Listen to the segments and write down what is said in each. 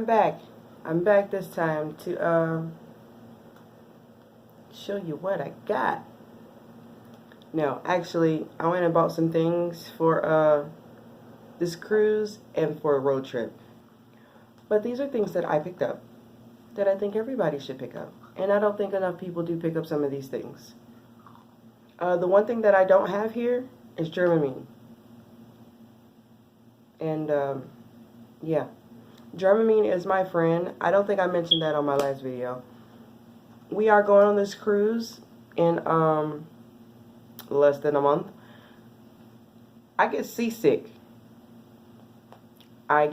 back. I'm back this time to show you what I got. Now, actually, I went and bought some things for this cruise and for a road trip. But these are things that I picked up that I think everybody should pick up. And I don't think enough people do pick up some of these things. The one thing that I don't have here is Dramamine. And, yeah. Dramamine is my friend. I don't think I mentioned that on my last video. We are going on this cruise in, less than a month. I get seasick. I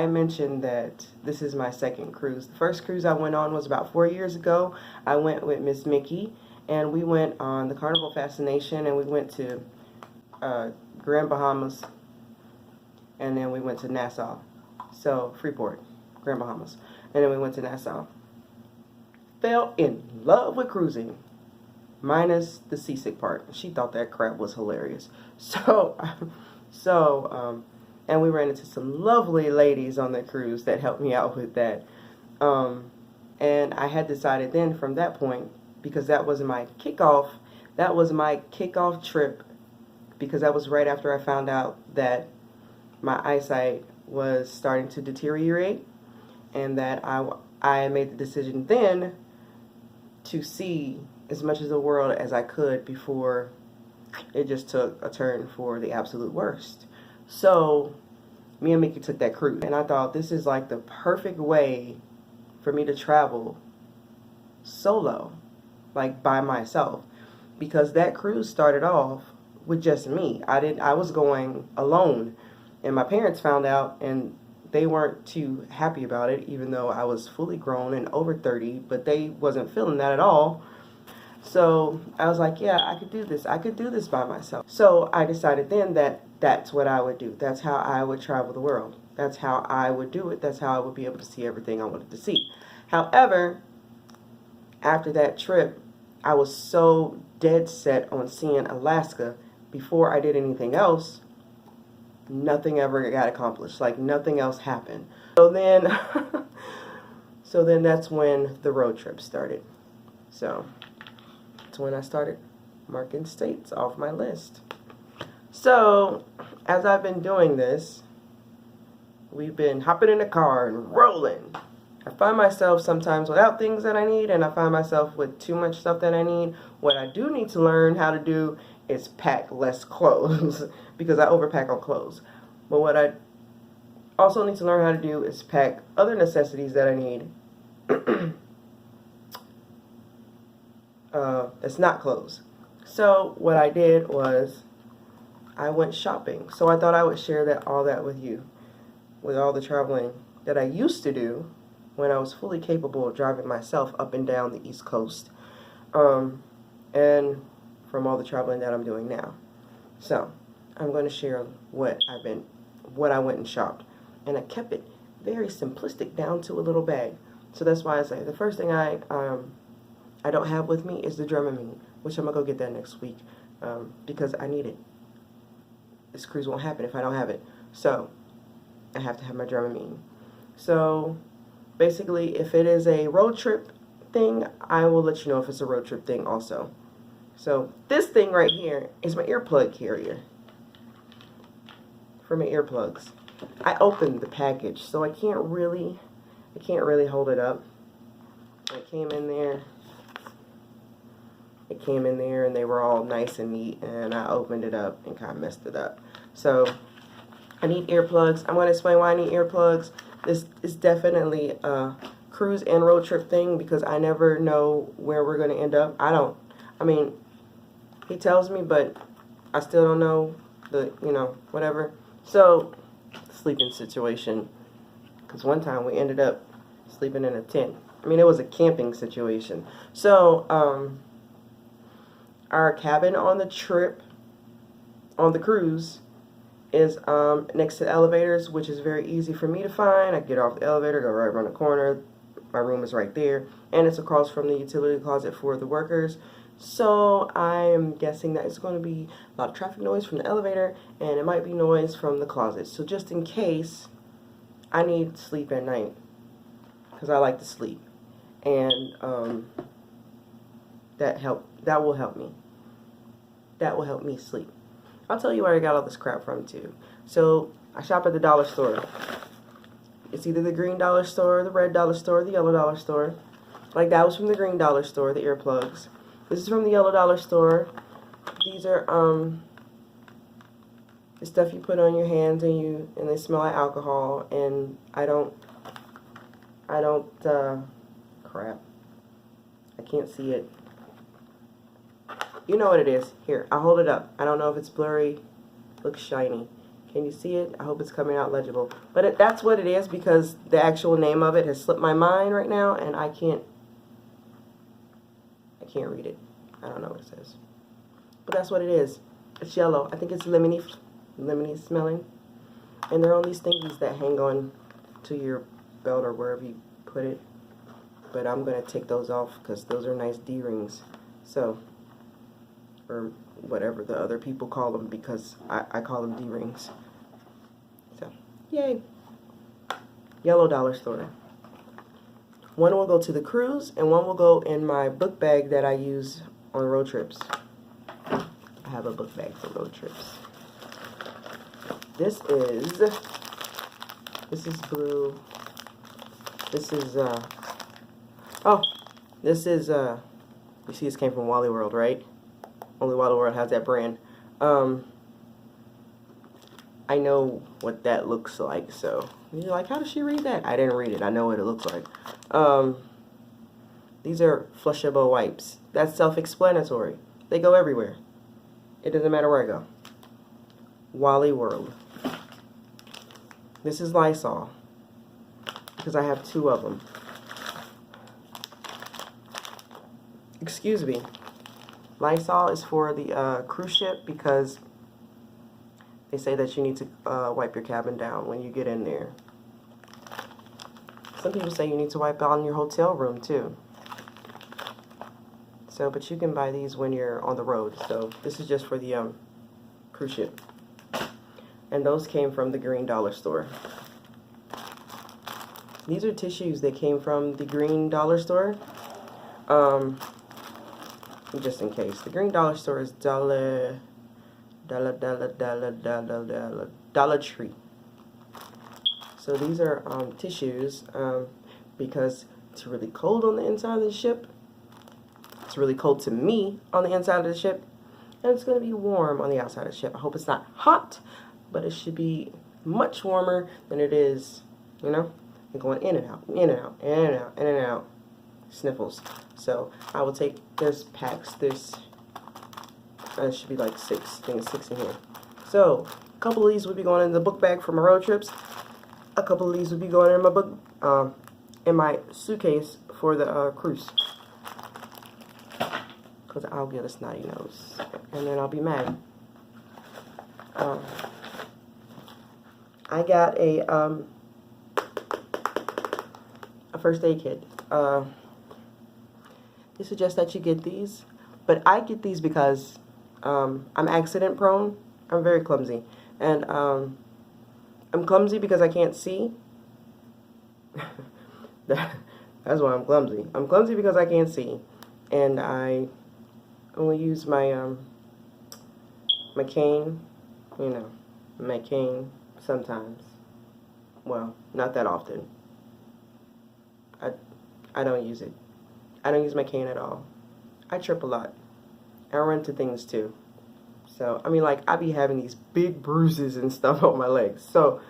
mentioned that this is my second cruise. The first cruise I went on was about 4 years ago. I went with Miss Mickey, and we went on the Carnival Fascination, and we went to Grand Bahamas, and then we went to Nassau. So, Freeport, Grand Bahamas. And then we went to Nassau. Fell in love with cruising, minus the seasick part. She thought that crap was hilarious. And we ran into some lovely ladies on the cruise that helped me out with that. And I had decided then from that point, because that was my kickoff trip, because that was right after I found out that my eyesight was starting to deteriorate, and that I made the decision then to see as much of the world as I could before it just took a turn for the absolute worst. So, me and Mickey took that cruise, and I thought this is like the perfect way for me to travel solo, like by myself, because that cruise started off with just me. I was going alone, and my parents found out, and they weren't too happy about it, even though I was fully grown and over 30, but they wasn't feeling that at all. So I was like, yeah, I could do this. I could do this by myself. So I decided then that that's what I would do. That's how I would travel the world. That's how I would do it. That's how I would be able to see everything I wanted to see. However, after that trip, I was so dead set on seeing Alaska before I did anything else, nothing ever got accomplished. Like, nothing else happened. So then that's when the road trip started. So that's when I started marking states off my list. So, as I've been doing this, we've been hopping in the car and rolling. I find myself sometimes without things that I need, and I find myself with too much stuff that I need. What I do need to learn how to do is pack less clothes, because I overpack on clothes. But what I also need to learn how to do is pack other necessities that I need that's not clothes. So what I did was I went shopping. So I thought I would share all that with you, with all the traveling that I used to do when I was fully capable of driving myself up and down the East Coast, and from all the traveling that I'm doing now. So I'm going to share what I went and shopped, and I kept it very simplistic down to a little bag. So that's why I say the first thing I don't have with me is the Dramamine, which I'm gonna go get that next week, because I need it. This cruise won't happen if I don't have it. So I have to have my Dramamine. So basically, if it is a road trip thing, I will let you know if it's a road trip thing also. So this thing right here is my earplug carrier for my earplugs. I opened the package, so I can't really hold it up. It came in there, and they were all nice and neat, and I opened it up and kind of messed it up. So I need earplugs. I'm going to explain why I need earplugs. This is definitely a cruise and road trip thing, because I never know where we're going to end up. I mean, he tells me, but I still don't know whatever. So, sleeping situation, because one time we ended up sleeping in a tent. I mean, it was a camping situation. So, our cabin on the trip, on the cruise, is next to the elevators, which is very easy for me to find. I get off the elevator, go right around the corner. My room is right there, and it's across from the utility closet for the workers. So I'm guessing that it's going to be a lot of traffic noise from the elevator, and it might be noise from the closet. So just in case I need sleep at night because I like to sleep, and that will help me. That will help me sleep. I'll tell you where I got all this crap from too. So I shop at the dollar store. It's either the green dollar store, the red dollar store, the yellow dollar store. Like that was from the green dollar store, the earplugs. This is from the yellow dollar store. These are the stuff you put on your hands and they smell like alcohol, and I don't crap. I can't see it. You know what it is. Here, I'll hold it up. I don't know if it's blurry. Looks shiny. Can you see it? I hope it's coming out legible. But that's what it is, because the actual name of it has slipped my mind right now, and I can't read it. I don't know what it says. But that's what it is. It's yellow. I think it's lemony smelling. And they're on these thingies that hang on to your belt or wherever you put it. But I'm going to take those off because those are nice D-rings. So, or whatever the other people call them, because I call them D-rings. So, yay. Yellow dollar store. One will go to the cruise, and one will go in my book bag that I use on road trips. I have a book bag for road trips. This is blue. This is you see this came from Wally World, right? Only Wally World has that brand. I know what that looks like, so you're like, how does she read that? I didn't read it. I know what it looks like. These are flushable wipes. That's self-explanatory. They go everywhere. It doesn't matter where I go. Wally World. This is Lysol, because I have 2 of them. Excuse me. Lysol is for the cruise ship, because they say that you need to wipe your cabin down when you get in there. Some people say you need to wipe down your hotel room too. So, but you can buy these when you're on the road. So this is just for the cruise ship. And those came from the green dollar store. These are tissues that came from the green dollar store. Just in case. The green dollar store is Dollar Tree. So these are tissues because it's really cold on the inside of the ship. It's really cold to me on the inside of the ship. And it's going to be warm on the outside of the ship. I hope it's not hot, but it should be much warmer than it is, you know, and going in and out, in and out, in and out, in and out. Sniffles. So I will take, there's packs, there's should be like 6, I think it's 6 in here. So a couple of these would be going in the book bag for my road trips. A couple of these would be going in my book, in my suitcase for the cruise. Because I'll get a snotty nose, and then I'll be mad. I got a first aid kit. They suggest that you get these, but I get these because I'm accident prone. I'm very clumsy, and I'm clumsy because I can't see. That's why I'm clumsy. I'm clumsy because I can't see, and I only use my my cane. You know, my cane sometimes. Well, not that often. I don't use it. I don't use my cane at all. I trip a lot. I run into things too. So, I mean, like, I be having these big bruises and stuff on my legs. So,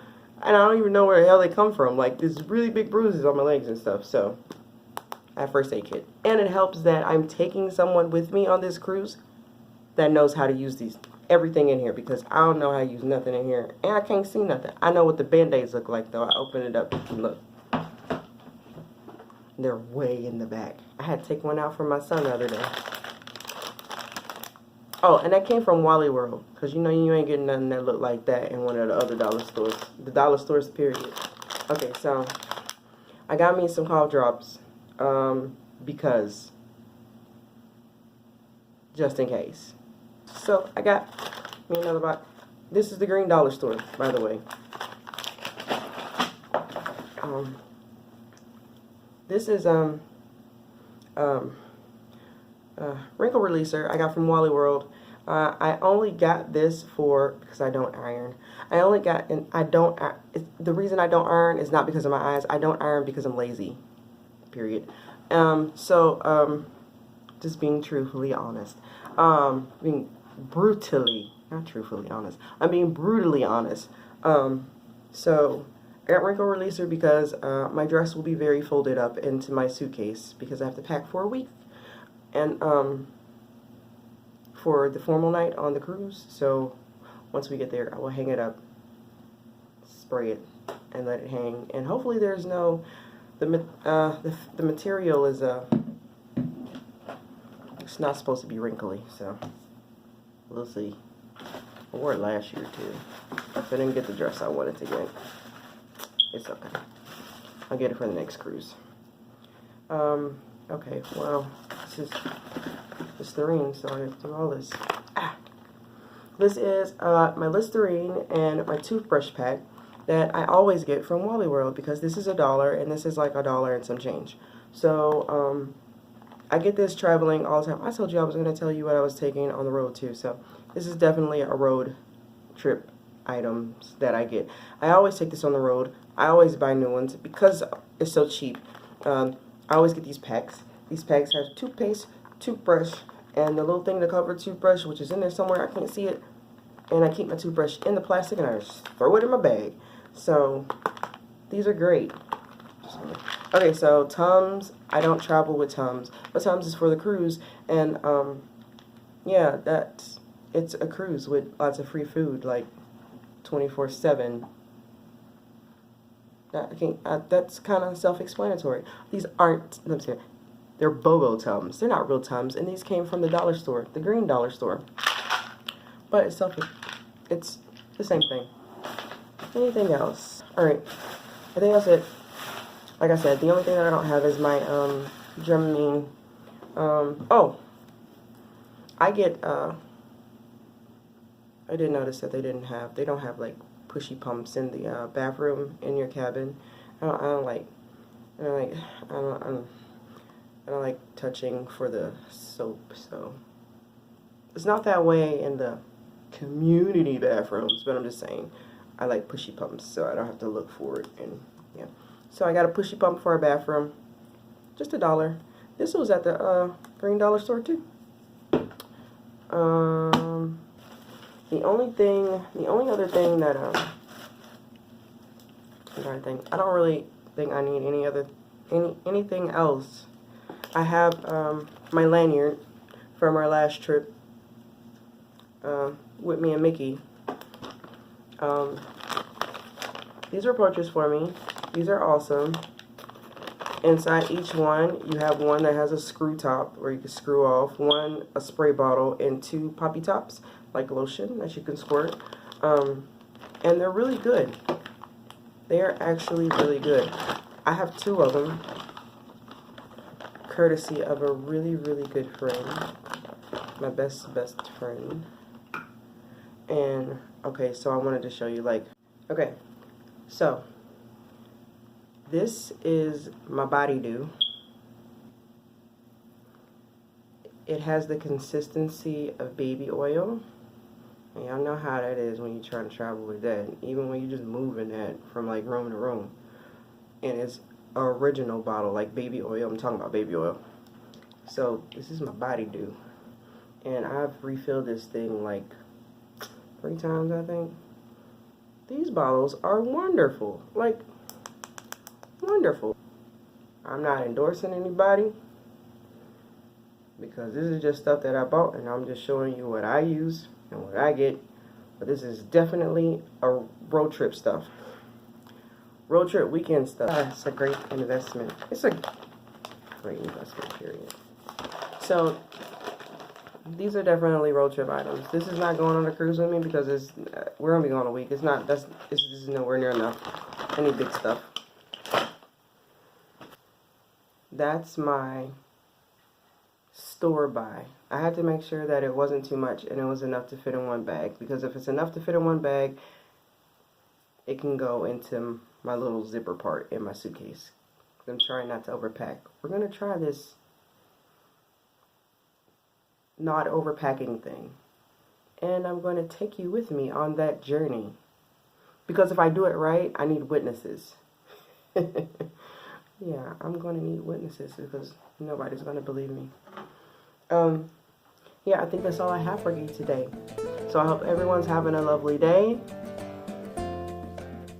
and I don't even know where the hell they come from. Like, there's really big bruises on my legs and stuff. So, I have first aid kit. And it helps that I'm taking someone with me on this cruise that knows how to use everything in here, because I don't know how to use nothing in here. And I can't see nothing. I know what the Band-Aids look like, though. I open it up and look. They're way in the back. I had to take one out for my son the other day. Oh, and that came from Wally World, because you know you ain't getting nothing that look like that in one of the other dollar stores. The dollar stores, period. Okay, so I got me some cough drops, because just in case. So I got me another box. This is the green dollar store, by the way. This is Wrinkle Releaser I got from Wally World. I only got this because I don't iron. I only got, and I don't, the reason I don't iron is not because of my eyes. I don't iron because I'm lazy, period. Just being truthfully honest. Being brutally, not truthfully honest. I'm being brutally honest. So I got Wrinkle Releaser because my dress will be very folded up into my suitcase because I have to pack for a week. And for the formal night on the cruise. So once we get there, I will hang it up, spray it, and let it hang. And hopefully there's no, the material is it's not supposed to be wrinkly, so we'll see. I wore it last year too. I didn't get the dress I wanted to get. It's okay. I'll get it for the next cruise. Okay, well, this is Listerine, so I have to do all this. This is my Listerine and my toothbrush pack that I always get from Wally World because this is $1 and this is like $1 and some change. So I get this traveling all the time. I told you I was going to tell you what I was taking on the road too. So this is definitely a road trip items that I get. I always take this on the road. I always buy new ones because it's so cheap. I always get these packs. These packs have toothpaste, toothbrush, and the little thing to cover toothbrush, which is in there somewhere. I can't see it. And I keep my toothbrush in the plastic and I just throw it in my bag. So these are great. Okay, so Tums. I don't travel with Tums, but Tums is for the cruise. And yeah, it's a cruise with lots of free food, like 24/7. That's kind of self-explanatory. These aren't, I'm sorry, they're BOGO Tums. They're not real Tums, and these came from the dollar store, the green dollar store. But it's the same thing. Anything else? Alright, I think that's it. Like I said, the only thing that I don't have is my Dramamine. Oh, I did notice that they don't have like pushy pumps in the bathroom in your cabin. I don't like touching for the soap, so it's not that way in the community bathrooms, but I'm just saying I like pushy pumps so I don't have to look for it. And yeah, so I got a pushy pump for a bathroom, just $1. This was at the green dollar store too. The only other thing that I'm trying to think. I don't really think I need anything else. I have my lanyard from our last trip with me and Mickey. These were purchased for me. These are awesome. Inside each one, you have one that has a screw top where you can screw off, one a spray bottle, and 2 poppy tops, like lotion that you can squirt. And they're really good. They are actually really good. I have 2 of them, courtesy of a really, really good friend, my best friend. And okay, so I wanted to show you, like, okay, so this is my body dew. It has the consistency of baby oil. And y'all know how that is when you're trying to travel with that. Even when you're just moving that from like room to room. And it's an original bottle, like baby oil. I'm talking about baby oil. So this is my body dew. And I've refilled this thing like 3 times, I think. These bottles are wonderful. Like, wonderful. I'm not endorsing anybody because this is just stuff that I bought and I'm just showing you what I use and what I get. But this is definitely a road trip stuff. Road trip weekend stuff. It's a great investment. It's a great investment, period. So these are definitely road trip items. This is not going on a cruise with me because we're gonna be going a week. This is nowhere near enough. I need big stuff. That's my store buy. I had to make sure that it wasn't too much and it was enough to fit in one bag, because if it's enough to fit in one bag, it can go into my little zipper part in my suitcase. I'm trying not to overpack. We're going to try this not overpacking thing. And I'm going to take you with me on that journey. Because if I do it right, I need witnesses. Yeah, I'm going to need witnesses because nobody's going to believe me. Yeah, I think that's all I have for you today. So I hope everyone's having a lovely day.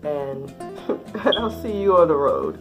And I'll see you on the road.